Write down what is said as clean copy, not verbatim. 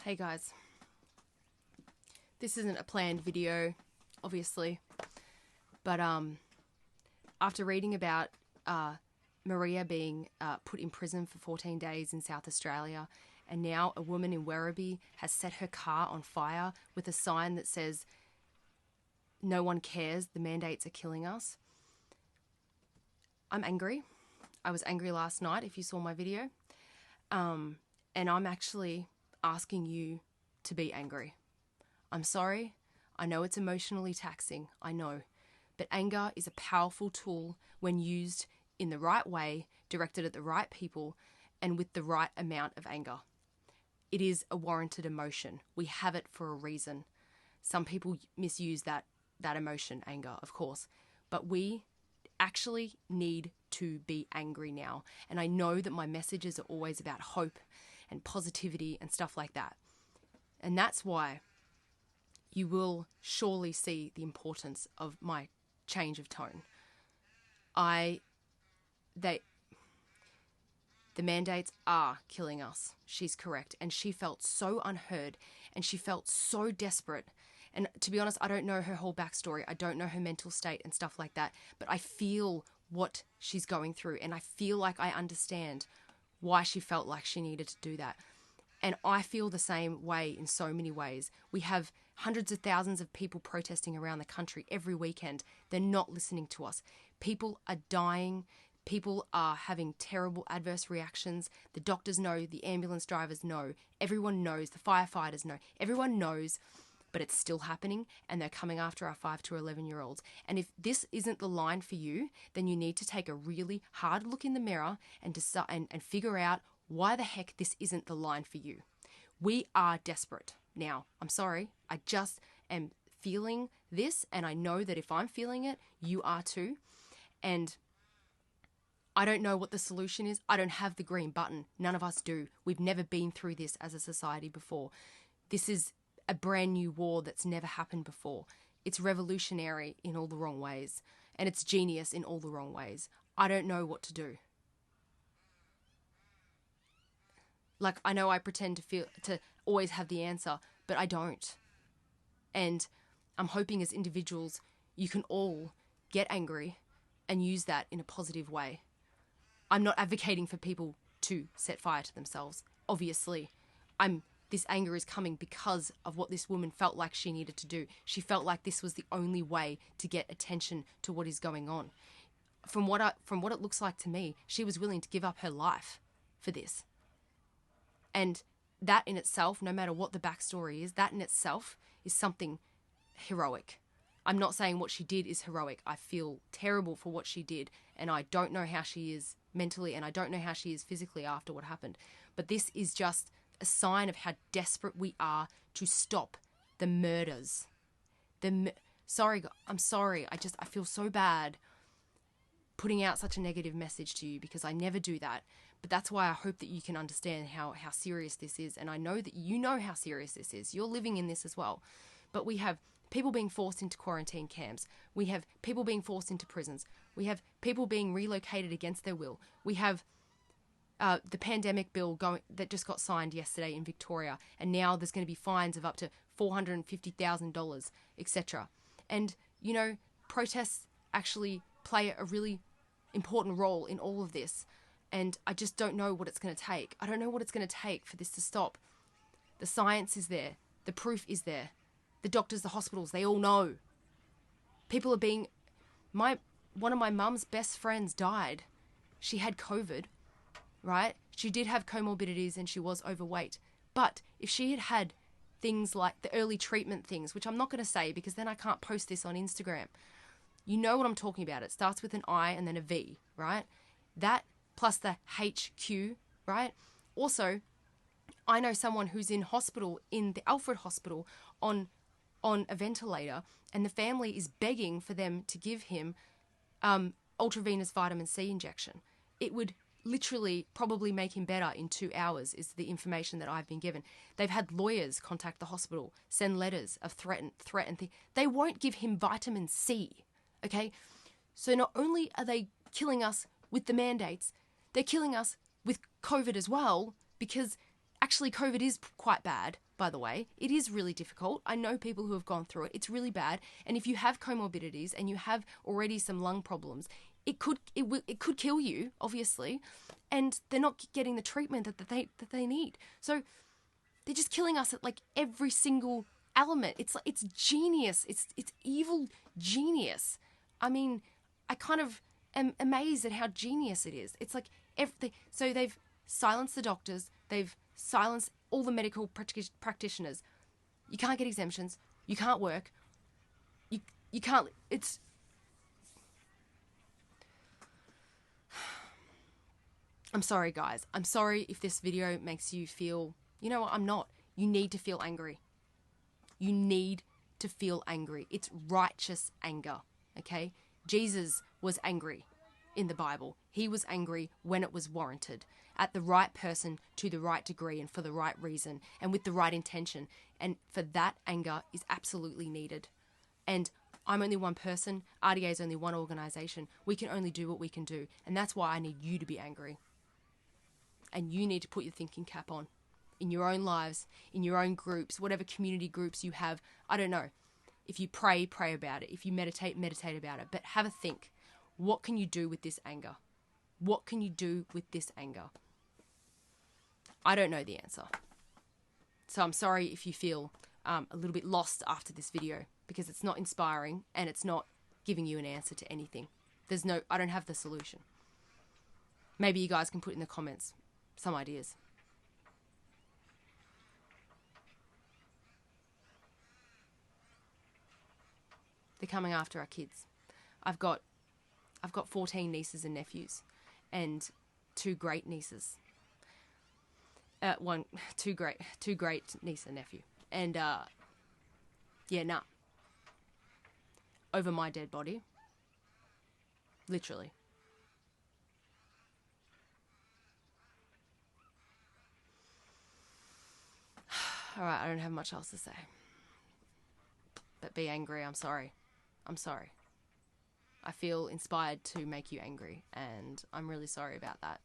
Hey guys, this isn't a planned video, obviously, but after reading about Maria being put in prison for 14 days in South Australia, and now a woman in Werribee has set her car on fire with a sign that says, "No one cares, the mandates are killing us." I'm angry. I was angry last night, if you saw my video. And I'm actually asking you to be angry. I'm sorry. I know it's emotionally taxing. I know. But anger is a powerful tool when used in the right way, directed at the right people, and with the right amount of anger. It is a warranted emotion. We have it for a reason. Some people misuse that emotion, anger, of course. But we actually need to be angry now. And I know that my messages are always about hope and positivity and stuff like that. And that's why you will surely see the importance of my change of tone. The mandates are killing us. She's correct. And she felt so unheard and she felt so desperate. And to be honest, I don't know her whole backstory. I don't know her mental state and stuff like that. But I feel what she's going through. And I feel like I understand why she felt like she needed to do that. And I feel the same way in so many ways. We have hundreds of thousands of people protesting around the country every weekend. They're not listening to us. People are dying. People are having terrible adverse reactions. The doctors know, the ambulance drivers know, everyone knows, the firefighters know, everyone knows, but it's still happening, and they're coming after our 5 to 11-year-olds. And if this isn't the line for you, then you need to take a really hard look in the mirror and decide and figure out why the heck this isn't the line for you. We are desperate now. I'm sorry. I just am feeling this, and I know that if I'm feeling it, you are too. And I don't know what the solution is. I don't have the green button. None of us do. We've never been through this as a society before. This is a brand new war that's never happened before. It's revolutionary in all the wrong ways, and it's genius in all the wrong ways. I don't know what to do. Like, I know I pretend to always have the answer, but I don't. And I'm hoping as individuals, you can all get angry and use that in a positive way. I'm not advocating for people to set fire to themselves. Obviously, this anger is coming because of what this woman felt like she needed to do. She felt like this was the only way to get attention to what is going on. From what it looks like to me, she was willing to give up her life for this. And that in itself, no matter what the backstory is, that in itself is something heroic. I'm not saying what she did is heroic. I feel terrible for what she did, and I don't know how she is mentally, and I don't know how she is physically after what happened. But this is just a sign of how desperate we are to stop the murders. I'm sorry. I feel so bad putting out such a negative message to you, because I never do that. But that's why I hope that you can understand how serious this is. And I know that you know how serious this is. You're living in this as well. But we have people being forced into quarantine camps. We have people being forced into prisons. We have people being relocated against their will. We have the pandemic bill that just got signed yesterday in Victoria, and now there's going to be fines of up to $450,000, etc. And, you know, protests actually play a really important role in all of this, and I just don't know what it's going to take. I don't know what it's going to take for this to stop. The science is there. The proof is there. The doctors, the hospitals, they all know. People are being... One of my mum's best friends died. She had COVID, right? She did have comorbidities and she was overweight. But if she had had things like the early treatment things, which I'm not going to say because then I can't post this on Instagram. You know what I'm talking about. It starts with an I and then a V, right? That plus the HQ, right? Also, I know someone who's in hospital, in the Alfred Hospital, on a ventilator, and the family is begging for them to give him ultravenous vitamin C injection. It would literally probably make him better in 2 hours, is the information that I've been given. They've had lawyers contact the hospital, send letters of threat and things. They won't give him vitamin C, okay? So not only are they killing us with the mandates, they're killing us with COVID as well, because actually, COVID is quite bad, by the way. It is really difficult. I know people who have gone through it. It's really bad. And if you have comorbidities and you have already some lung problems, it could kill you, obviously, and they're not getting the treatment that they need. So they're just killing us at like every single element. It's genius. It's evil genius. I mean, I kind of am amazed at how genius it is. It's like everything. So they've silenced the doctors. They've silenced all the medical practitioners. You can't get exemptions. You can't work. You can't. It's. I'm sorry, guys. I'm sorry if this video makes you feel, you know what, I'm not. You need to feel angry. You need to feel angry. It's righteous anger, okay? Jesus was angry in the Bible. He was angry when it was warranted, at the right person, to the right degree, and for the right reason, and with the right intention. And for that, anger is absolutely needed. And I'm only one person. RDA is only one organisation. We can only do what we can do. And that's why I need you to be angry. And you need to put your thinking cap on in your own lives, in your own groups, whatever community groups you have. I don't know. If you pray, pray about it. If you meditate, meditate about it. But have a think. What can you do with this anger? What can you do with this anger? I don't know the answer. So I'm sorry if you feel a little bit lost after this video, because it's not inspiring and it's not giving you an answer to anything. I don't have the solution. Maybe you guys can put in the comments some ideas. They're coming after our kids. I've got 14 nieces and nephews, and 2 great nieces. Two great niece and nephew, and over my dead body, literally. All right, I don't have much else to say. But be angry. I'm sorry. I'm sorry. I feel inspired to make you angry, and I'm really sorry about that.